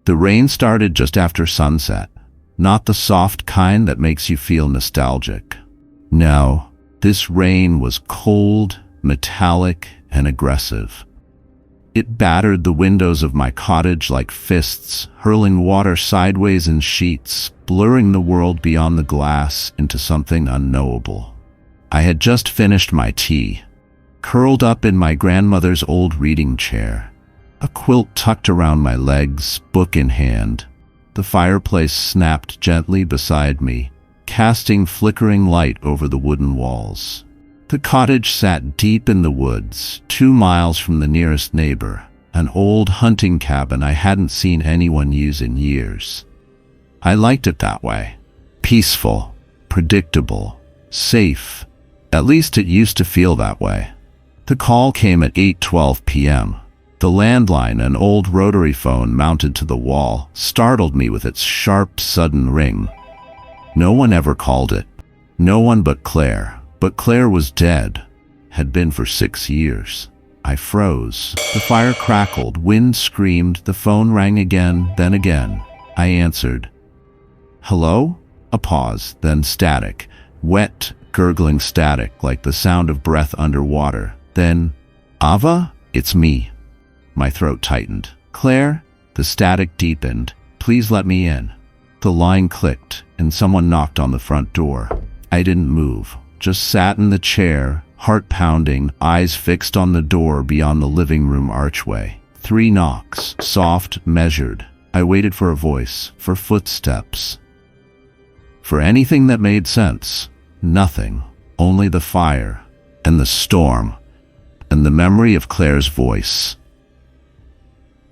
The rain started just after sunset, not the soft kind that makes you feel nostalgic. No, this rain was cold, metallic, and aggressive. It battered the windows of my cottage like fists, hurling water sideways in sheets, blurring the world beyond the glass into something unknowable. I had just finished my tea, curled up in my grandmother's old reading chair, a quilt tucked around my legs, book in hand. The fireplace snapped gently beside me, casting flickering light over the wooden walls. The cottage sat deep in the woods, 2 miles from the nearest neighbor, an old hunting cabin I hadn't seen anyone use in years. I liked it that way. Peaceful, predictable, safe. At least it used to feel that way. The call came at 8:12 p.m. The landline, an old rotary phone mounted to the wall, startled me with its sharp, sudden ring. No one ever called it. No one but Claire. But Claire was dead. Had been for 6 years. I froze. The fire crackled, wind screamed, the phone rang again, then again. I answered. Hello? A pause, then static. Wet, gurgling static, like the sound of breath underwater. Then, Ava? It's me. My throat tightened. Claire? The static deepened. Please let me in. The line clicked, and someone knocked on the front door. I didn't move. Just sat in the chair, heart pounding, eyes fixed on the door beyond the living room archway. 3 knocks, soft, measured. I waited for a voice, for footsteps. For anything that made sense. Nothing. Only the fire, and the storm, and the memory of Claire's voice.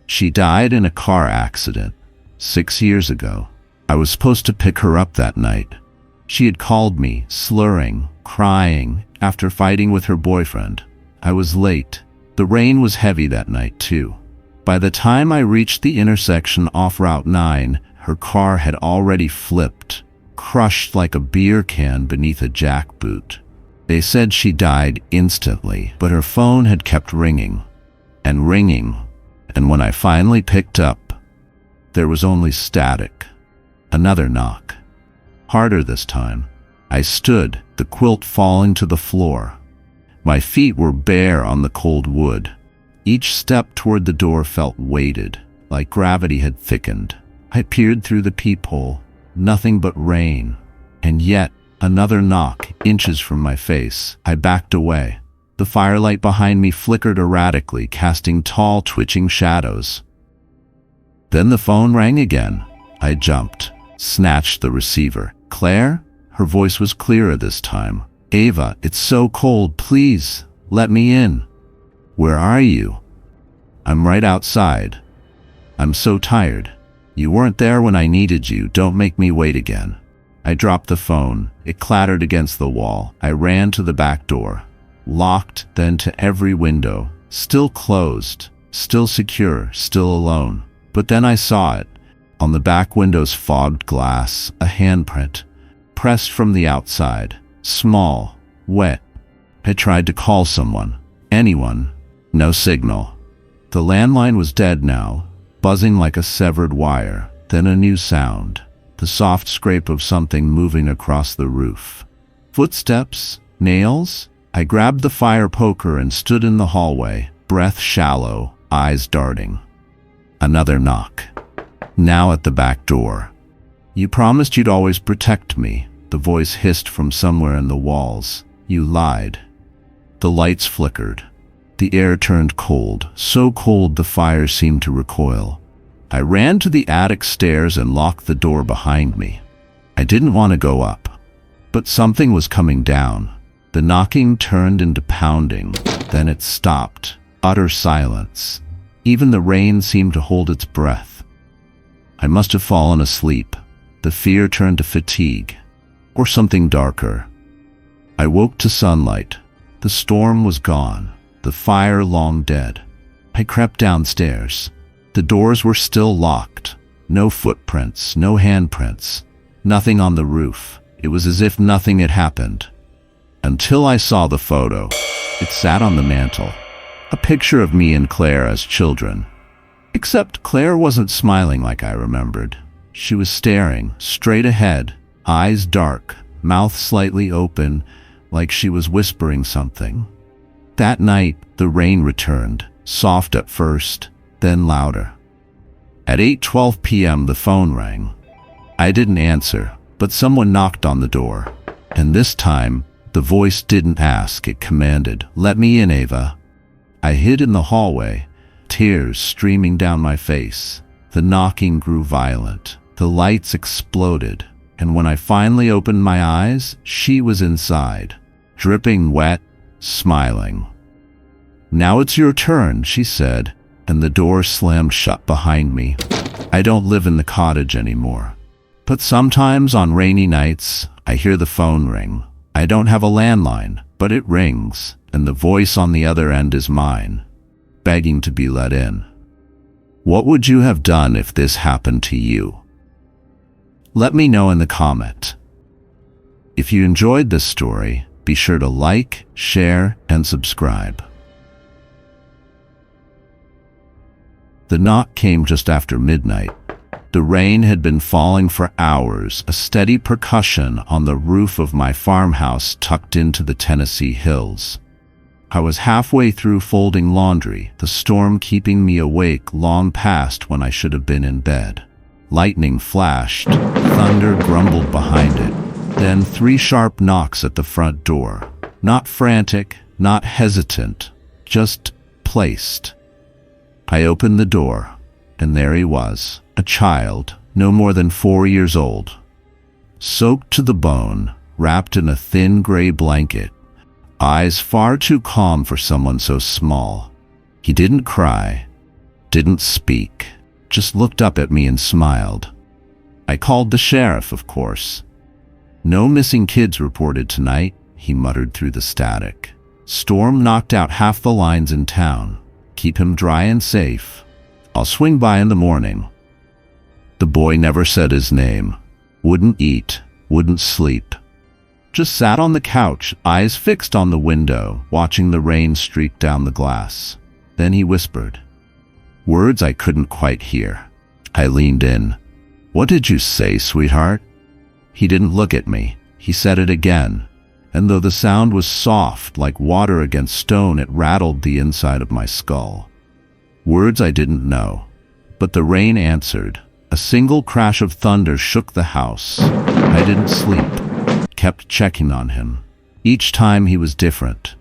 She died in a car accident 6 years ago. I was supposed to pick her up that night. She had called me, slurring, crying, after fighting with her boyfriend. I was late. The rain was heavy that night, too. By the time I reached the intersection off Route 9, her car had already flipped, crushed like a beer can beneath a jackboot. They said she died instantly, but her phone had kept ringing, and when I finally picked up, there was only static. Another knock. Harder this time. I stood, the quilt falling to the floor. My feet were bare on the cold wood. Each step toward the door felt weighted, like gravity had thickened. I peered through the peephole. Nothing but rain. And yet, another knock, inches from my face. I backed away. The firelight behind me flickered erratically, casting tall, twitching shadows. Then the phone rang again. I jumped, snatched the receiver. Claire? Her voice was clearer this time. Ava, it's so cold. Please, let me in. Where are you? I'm right outside. I'm so tired. You weren't there when I needed you. Don't make me wait again. I dropped the phone. It clattered against the wall. I ran to the back door. Locked, then to every window. Still closed. Still secure. Still alone. But then I saw it. On the back window's fogged glass, a handprint, pressed from the outside, small, wet. I tried to call someone, anyone, no signal. The landline was dead now, buzzing like a severed wire. Then a new sound, the soft scrape of something moving across the roof. Footsteps, nails. I grabbed the fire poker and stood in the hallway, breath shallow, eyes darting. Another knock. Now at the back door. You promised you'd always protect me, the voice hissed from somewhere in the walls. You lied. The lights flickered. The air turned cold, so cold the fire seemed to recoil. I ran to the attic stairs and locked the door behind me. I didn't want to go up, but something was coming down. The knocking turned into pounding, then it stopped. Utter silence. Even the rain seemed to hold its breath. I must have fallen asleep. The fear turned to fatigue, or something darker. I woke to sunlight. The storm was gone, the fire long dead. I crept downstairs. The doors were still locked. No footprints, no handprints, nothing on the roof. It was as if nothing had happened. Until I saw the photo. It sat on the mantel. A picture of me and Claire as children. Except Claire wasn't smiling like I remembered. She was staring straight ahead, eyes dark, mouth slightly open, like she was whispering something. That night, the rain returned, soft at first, then louder. At 8:12 p.m. the phone rang. I didn't answer, but someone knocked on the door. And this time, the voice didn't ask, it commanded, "Let me in, Ava." I hid in the hallway, tears streaming down my face. The knocking grew violent. The lights exploded. And when I finally opened my eyes, she was inside, dripping wet, smiling. "Now it's your turn," she said, and the door slammed shut behind me. I don't live in the cottage anymore. But sometimes on rainy nights, I hear the phone ring. I don't have a landline, but it rings, and the voice on the other end is mine, begging to be let in. What would you have done if this happened to you? Let me know in the comment. If you enjoyed this story, be sure to like, share, and subscribe. The knock came just after midnight. The rain had been falling for hours, a steady percussion on the roof of my farmhouse tucked into the Tennessee hills. I was halfway through folding laundry, the storm keeping me awake long past when I should have been in bed. Lightning flashed, thunder grumbled behind it, then 3 sharp knocks at the front door. Not frantic, not hesitant, just placed. I opened the door, and there he was, a child, no more than 4 years old. Soaked to the bone, wrapped in a thin gray blanket, eyes far too calm for someone so small. He didn't cry, didn't speak, just looked up at me and smiled. I called the sheriff, of course. "No missing kids reported tonight," he muttered through the static. "Storm knocked out half the lines in town. Keep him dry and safe. I'll swing by in the morning." The boy never said his name, wouldn't eat, wouldn't sleep. Just sat on the couch, eyes fixed on the window, watching the rain streak down the glass. Then he whispered, words I couldn't quite hear. I leaned in. "What did you say, sweetheart?" He didn't look at me. He said it again, and though the sound was soft like water against stone, it rattled the inside of my skull. Words I didn't know, but the rain answered. A single crash of thunder shook the house. I didn't sleep, kept checking on him. Each time he was different.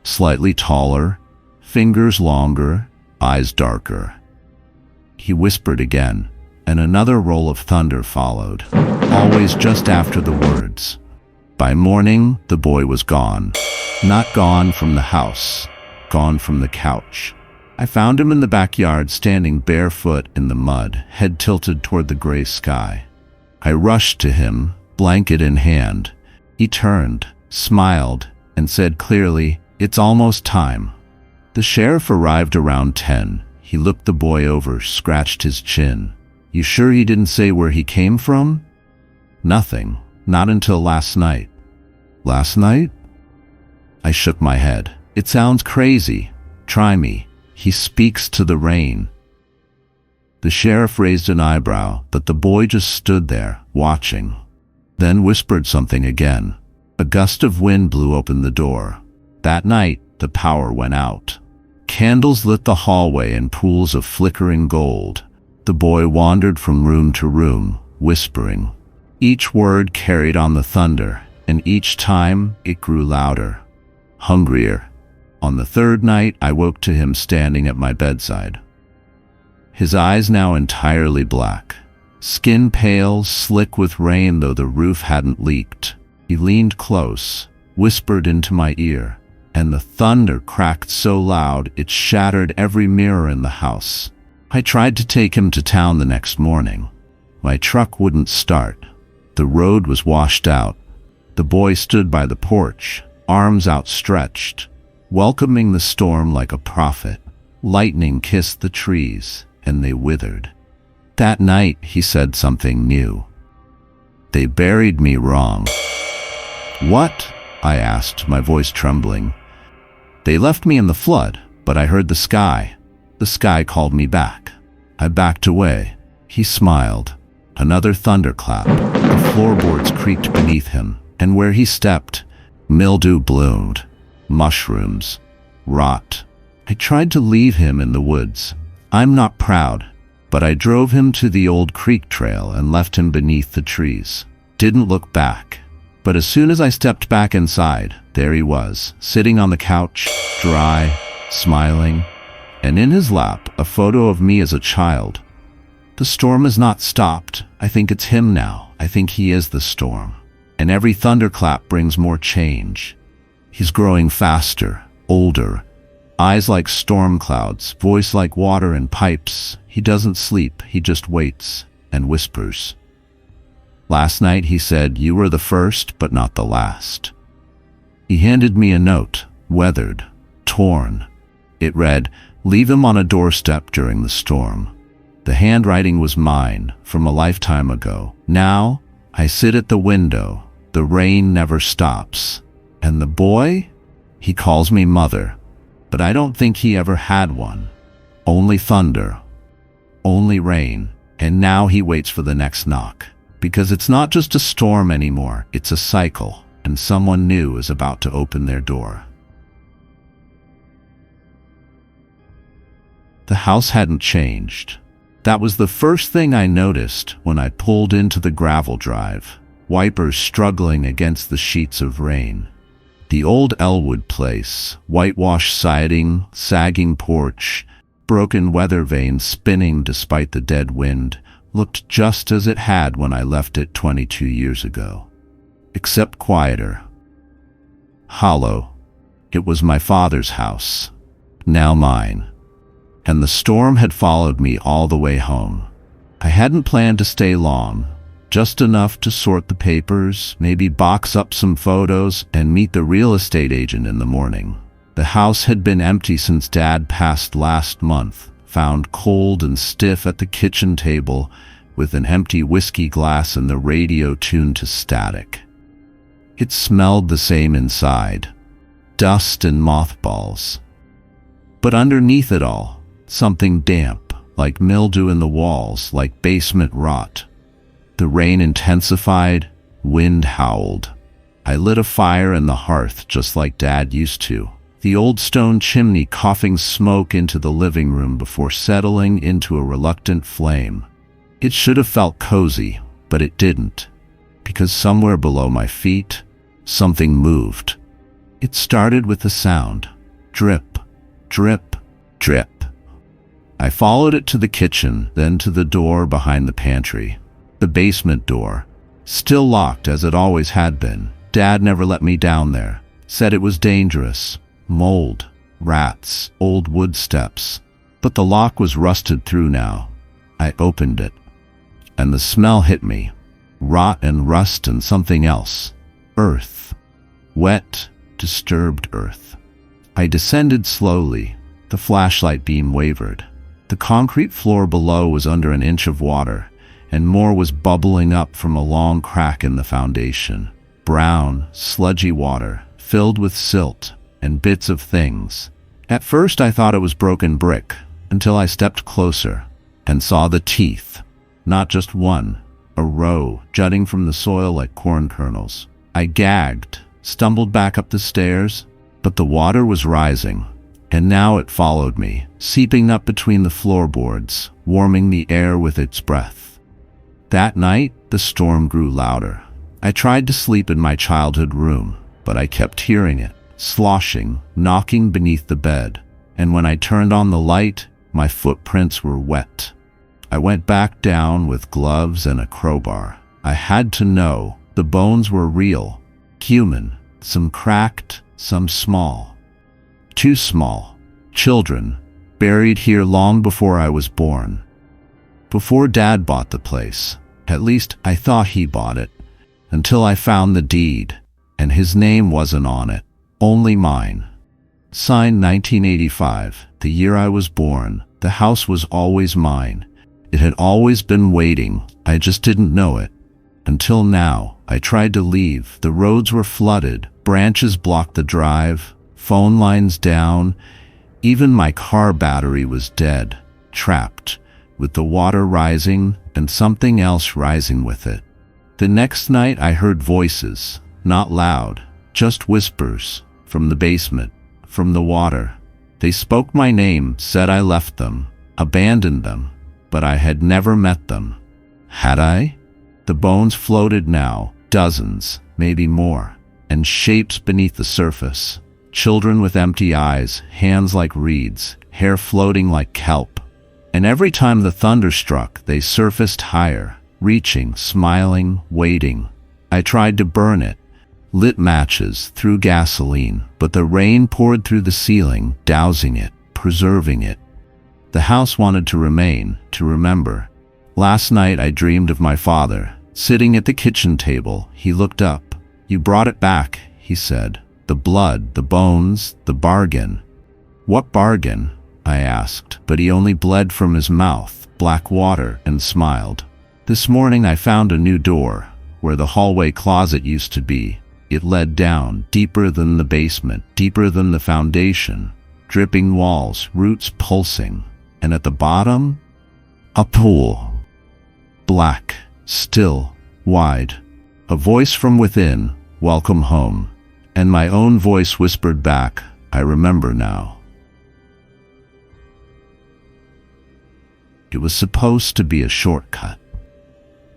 Slightly taller, fingers longer, eyes darker. He whispered again, and another roll of thunder followed, always just after the words. By morning, the boy was gone. Not gone from the house, gone from the couch. I found him in the backyard, standing barefoot in the mud, head tilted toward the gray sky. I rushed to him, blanket in hand. He turned, smiled, and said clearly, "It's almost time." The sheriff arrived around 10. He looked the boy over, scratched his chin. "You sure he didn't say where he came from?" "Nothing. Not until last night." "Last night?" I shook my head. "It sounds crazy. Try me. He speaks to the rain." The sheriff raised an eyebrow, but the boy just stood there, watching. Then whispered something again. A gust of wind blew open the door. That night, the power went out. Candles lit the hallway in pools of flickering gold. The boy wandered from room to room, whispering. Each word carried on the thunder, and each time it grew louder, hungrier. On the third night, I woke to him standing at my bedside. His eyes now entirely black, skin pale, slick with rain though the roof hadn't leaked. He leaned close, whispered into my ear, and the thunder cracked so loud it shattered every mirror in the house. I tried to take him to town the next morning. My truck wouldn't start. The road was washed out. The boy stood by the porch, arms outstretched, welcoming the storm like a prophet. Lightning kissed the trees, and they withered. That night, he said something new. "They buried me wrong." "What?" I asked, my voice trembling. "They left me in the flood, but I heard the sky. The sky called me back. I backed away. He smiled. Another thunderclap. The floorboards creaked beneath him, and where he stepped, mildew bloomed. Mushrooms. Rot. I tried to leave him in the woods. I'm not proud, but I drove him to the old creek trail and left him beneath the trees. Didn't look back. But as soon as I stepped back inside, there he was, sitting on the couch, dry, smiling, and in his lap, a photo of me as a child. The storm has not stopped. I think it's him now. I think he is the storm. And every thunderclap brings more change. He's growing faster, older, eyes like storm clouds, voice like water in pipes. He doesn't sleep, he just waits and whispers. Last night he said, "You were the first, but not the last." He handed me a note, weathered, torn. It read, "Leave him on a doorstep during the storm." The handwriting was mine, from a lifetime ago. Now, I sit at the window. The rain never stops. And the boy? He calls me mother. But I don't think he ever had one. Only thunder. Only rain. And now he waits for the next knock. Because it's not just a storm anymore, it's a cycle. And someone new is about to open their door. The house hadn't changed. That was the first thing I noticed when I pulled into the gravel drive, wipers struggling against the sheets of rain. The old Elwood place, whitewashed siding, sagging porch, broken weather vanes spinning despite the dead wind, looked just as it had when I left it 22 years ago. Except quieter. Hollow. It was my father's house. Now mine. And the storm had followed me all the way home. I hadn't planned to stay long, just enough to sort the papers, maybe box up some photos, and meet the real estate agent in the morning. The house had been empty since Dad passed last month, found cold and stiff at the kitchen table with an empty whiskey glass and the radio tuned to static. It smelled the same inside, dust and mothballs. But underneath it all, something damp, like mildew in the walls, like basement rot. The rain intensified, wind howled. I lit a fire in the hearth just like Dad used to. The old stone chimney coughing smoke into the living room before settling into a reluctant flame. It should have felt cozy, but it didn't. Because somewhere below my feet, something moved. It started with a sound. Drip, drip, drip. I followed it to the kitchen, then to the door behind the pantry. The basement door, still locked as it always had been. Dad never let me down there. Said it was dangerous. Mold, rats, old wood steps. But the lock was rusted through now. I opened it, and the smell hit me. Rot and rust and something else. Earth. Wet, disturbed earth. I descended slowly. The flashlight beam wavered. The concrete floor below was under an inch of water, and more was bubbling up from a long crack in the foundation. Brown, sludgy water, filled with silt and bits of things. At first I thought it was broken brick, until I stepped closer and saw the teeth. Not just one, a row, jutting from the soil like corn kernels. I gagged, stumbled back up the stairs, but the water was rising. And now it followed me, seeping up between the floorboards, warming the air with its breath. That night, the storm grew louder. I tried to sleep in my childhood room, but I kept hearing it, sloshing, knocking beneath the bed. And when I turned on the light, my footprints were wet. I went back down with gloves and a crowbar. I had to know the bones were real, human, some cracked, some small. Too small. Children, buried here long before I was born. Before Dad bought the place. At least I thought he bought it. Until I found the deed, and his name wasn't on it. Only mine. Signed 1985, the year I was born. The house was always mine. It had always been waiting. I just didn't know it. Until now, I tried to leave. The roads were flooded. Branches blocked the drive. Phone lines down, Even my car battery was dead, trapped, with the water rising and something else rising with it. The next night I heard voices, not loud, just whispers, from the basement, from the water. They spoke my name, said I left them, abandoned them, but I had never met them. Had I? The bones floated now, dozens, maybe more, and shapes beneath the surface. Children with empty eyes, hands like reeds, hair floating like kelp. And every time the thunder struck, they surfaced higher, reaching, smiling, waiting. I tried to burn it, lit matches, threw gasoline, but the rain poured through the ceiling, dousing it, preserving it. The house wanted to remain, to remember. Last night I dreamed of my father, sitting at the kitchen table. He looked up. "You brought it back," he said. "The blood, the bones, the bargain." "What bargain?" I asked, but he only bled from his mouth, black water, and smiled. "This morning I found a new door, where the hallway closet used to be. It led down, deeper than the basement, deeper than the foundation, dripping walls, roots pulsing. And at the bottom, a pool. Black, still, wide. A voice from within, "Welcome home." And my own voice whispered back, "I remember now." It was supposed to be a shortcut.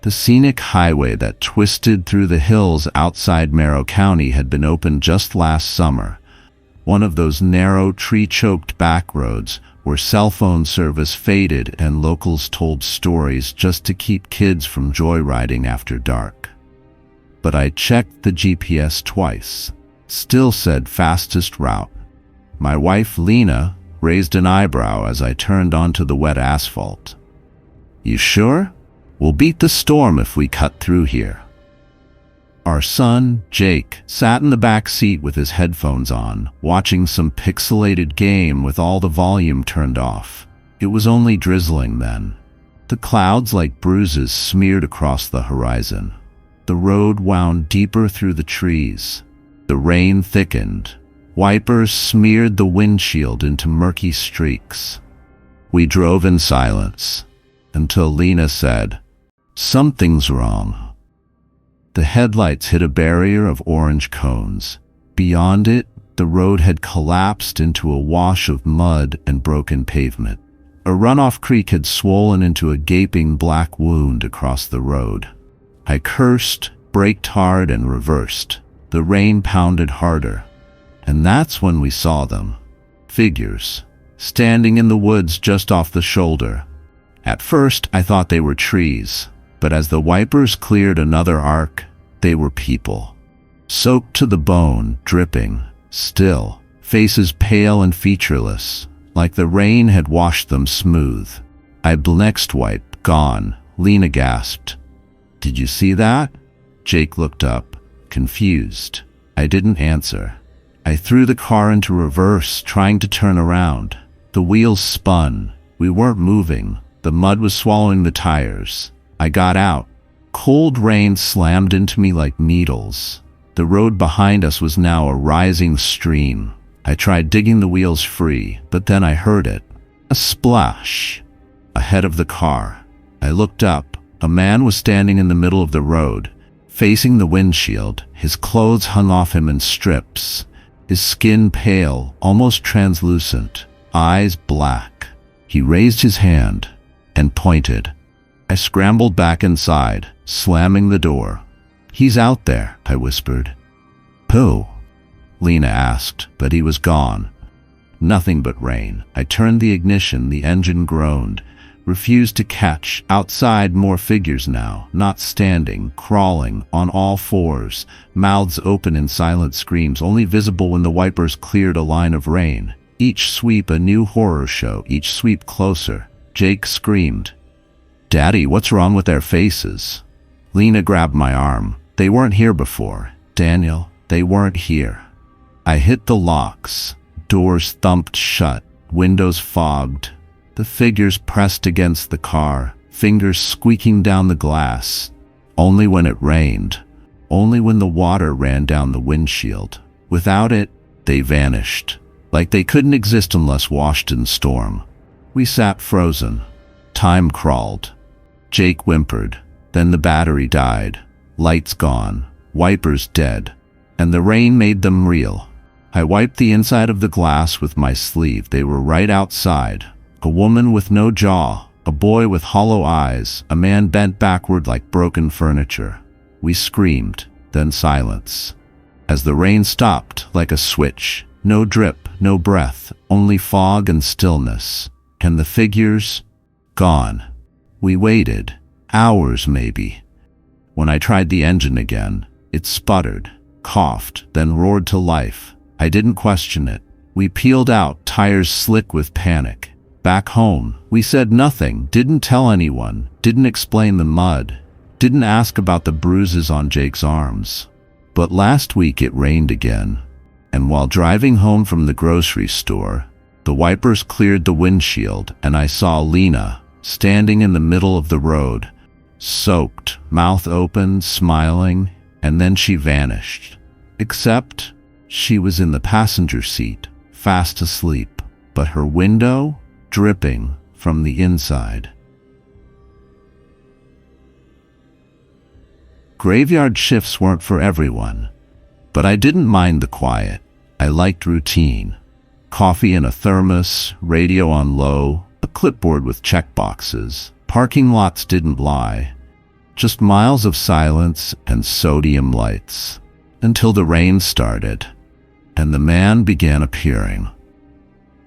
The scenic highway that twisted through the hills outside Merrill County had been opened just last summer. One of those narrow, tree-choked back roads where cell phone service faded and locals told stories just to keep kids from joyriding after dark. But I checked the GPS twice. Still said fastest route. My wife, Lena, raised an eyebrow as I turned onto the wet asphalt. "You sure? We'll beat the storm if we cut through here." Our son, Jake, sat in the back seat with his headphones on, watching some pixelated game with all the volume turned off. It was only drizzling then. The clouds like bruises smeared across the horizon. The road wound deeper through the trees. The rain thickened. Wipers smeared the windshield into murky streaks. We drove in silence, until Lena said, "Something's wrong." The headlights hit a barrier of orange cones. Beyond it, the road had collapsed into a wash of mud and broken pavement. A runoff creek had swollen into a gaping black wound across the road. I cursed, braked hard, and reversed. The rain pounded harder. And that's when we saw them. Figures, standing in the woods just off the shoulder. At first, I thought they were trees, but as the wipers cleared another arc, they were people. Soaked to the bone, dripping, still, faces pale and featureless, like the rain had washed them smooth. Next wipe, gone, Lena gasped. "Did you see that?" Jake looked up, confused. I didn't answer. I threw the car into reverse, trying to turn around. The wheels spun. We weren't moving. The mud was swallowing the tires. I got out. Cold rain slammed into me like needles. The road behind us was now a rising stream. I tried digging the wheels free, but then I heard it. A splash. Ahead of the car. I looked up. A man was standing in the middle of the road, facing the windshield. His clothes hung off him in strips. His skin pale, almost translucent, eyes black. He raised his hand and pointed. I scrambled back inside, slamming the door. "He's out there," I whispered. "Who?" Lena asked, but he was gone. Nothing but rain. I turned the ignition, the engine groaned, refused to catch. Outside, more figures now, not standing, crawling, on all fours, mouths open in silent screams, only visible when the wipers cleared a line of rain. Each sweep a new horror show, each sweep closer. Jake screamed, "Daddy, what's wrong with their faces?" Lena grabbed my arm. "They weren't here before. Daniel, they weren't here." I hit the locks. Doors thumped shut, windows fogged. The figures pressed against the car, fingers squeaking down the glass. Only when it rained. Only when the water ran down the windshield. Without it, they vanished. like they couldn't exist unless washed in storm. We sat frozen. Time crawled. Jake whimpered. Then the battery died. Lights gone. Wipers dead. And the rain made them real. I wiped the inside of the glass with my sleeve. They were right outside. A woman with no jaw. A boy with hollow eyes. A man bent backward like broken furniture. We screamed. Then silence. As the rain stopped like a switch. No drip, no breath, only fog and stillness. And the figures? Gone. We waited. Hours, maybe. When I tried the engine again, it sputtered, coughed, then roared to life. I didn't question it. We peeled out, tires slick with panic. Back home, we said nothing, didn't tell anyone, didn't explain the mud, didn't ask about the bruises on Jake's arms. But last week it rained again. And while driving home from the grocery store, the wipers cleared the windshield and I saw Lena standing in the middle of the road, soaked, mouth open, smiling, and then she vanished. Except she was in the passenger seat, fast asleep, but her window dripping from the inside. Graveyard shifts weren't for everyone, but I didn't mind the quiet. I liked routine. Coffee in a thermos, radio on low, a clipboard with checkboxes. Parking lots didn't lie. Just miles of silence and sodium lights. Until the rain started, and the man began appearing.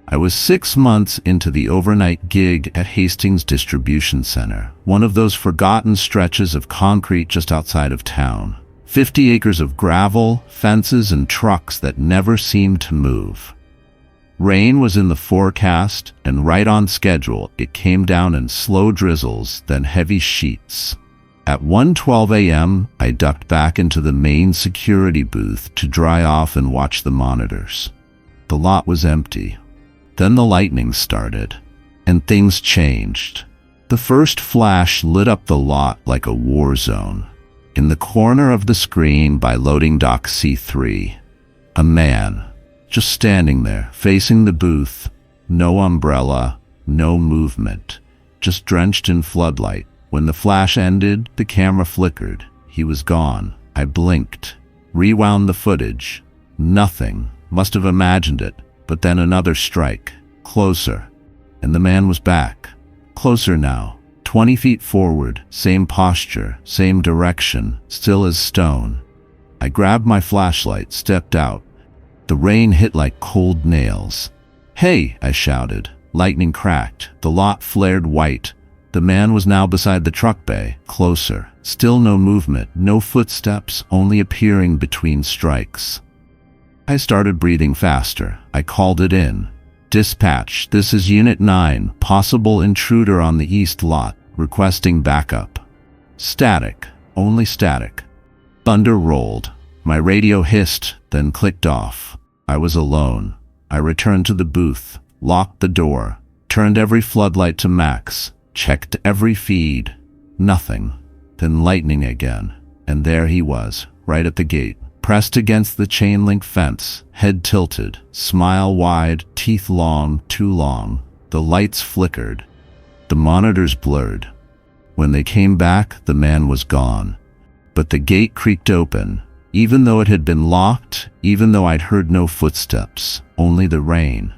I was 6 months into the overnight gig at Hastings Distribution Center, one of those forgotten stretches of concrete just outside of town. 50 acres of gravel, fences, and trucks that never seemed to move. Rain was in the forecast, and right on schedule, it came down in slow drizzles, then heavy sheets. At 1:12 a.m., I ducked back into the main security booth to dry off and watch the monitors. The lot was empty. Then the lightning started, and things changed. The first flash lit up the lot like a war zone. In the corner of the screen by loading dock C3, a man, just standing there, facing the booth, no umbrella, no movement, just drenched in floodlight. When the flash ended, the camera flickered. He was gone. I blinked, rewound the footage. Nothing. Must have imagined it. But then another strike. Closer. And the man was back. Closer now. 20 feet forward, same posture, same direction, still as stone. I grabbed my flashlight, stepped out. The rain hit like cold nails. "Hey!" I shouted. Lightning cracked. The lot flared white. The man was now beside the truck bay, closer. Still no movement, no footsteps, only appearing between strikes. I started breathing faster. I called it in. "Dispatch, this is Unit 9, possible intruder on the east lot, requesting backup." Static, only static. Thunder rolled. My radio hissed, then clicked off. I was alone. I returned to the booth, locked the door, turned every floodlight to max, checked every feed. Nothing. Then lightning again. And there he was, right at the gate. Pressed against the chain-link fence, head tilted, smile wide, teeth long, too long. The lights flickered. The monitors blurred. When they came back, the man was gone. But the gate creaked open, even though it had been locked, even though I'd heard no footsteps, only the rain.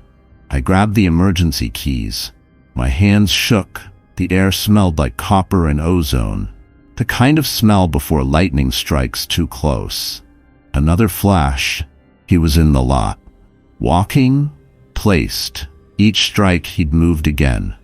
I grabbed the emergency keys. My hands shook. The air smelled like copper and ozone, the kind of smell before lightning strikes too close. Another flash. He was in the lot. Walking, placed. Each strike he'd moved again.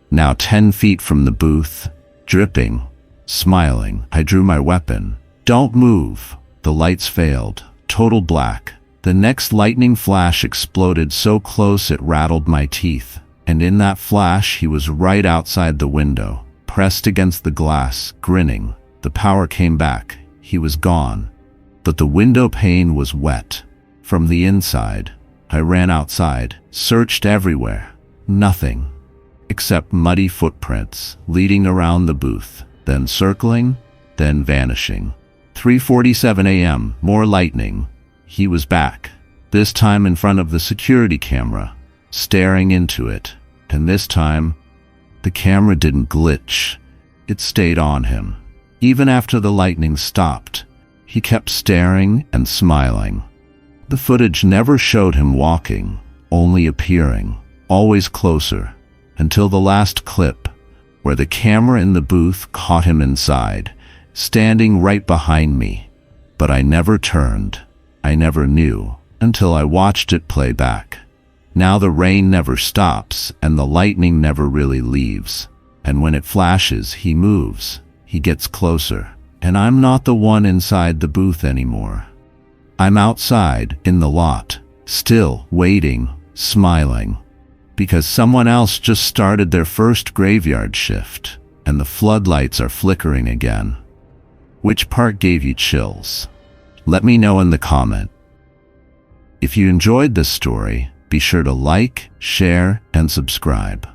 Now 10 feet from the booth, dripping, smiling. I drew my weapon. "Don't move." The lights failed. Total black. The next lightning flash exploded so close it rattled my teeth. And in that flash, he was right outside the window, pressed against the glass, grinning. The power came back. He was gone. But the window pane was wet. From the inside, I ran outside, searched everywhere. Nothing. Except muddy footprints, leading around the booth, then circling, then vanishing. 3:47 a.m., more lightning. He was back. this time in front of the security camera, staring into it. And this time, the camera didn't glitch. It stayed on him. Even after the lightning stopped, he kept staring and smiling. The footage never showed him walking, only appearing, always closer, until the last clip, where the camera in the booth caught him inside, standing right behind me. But I never turned. I never knew, until I watched it play back. Now the rain never stops, and the lightning never really leaves. And when it flashes, he moves. He gets closer. And I'm not the one inside the booth anymore. I'm outside, in the lot, still waiting, smiling. Because someone else just started their first graveyard shift, and the floodlights are flickering again. Which part gave you chills? Let me know in the comment. If you enjoyed this story, be sure to like, share, and subscribe.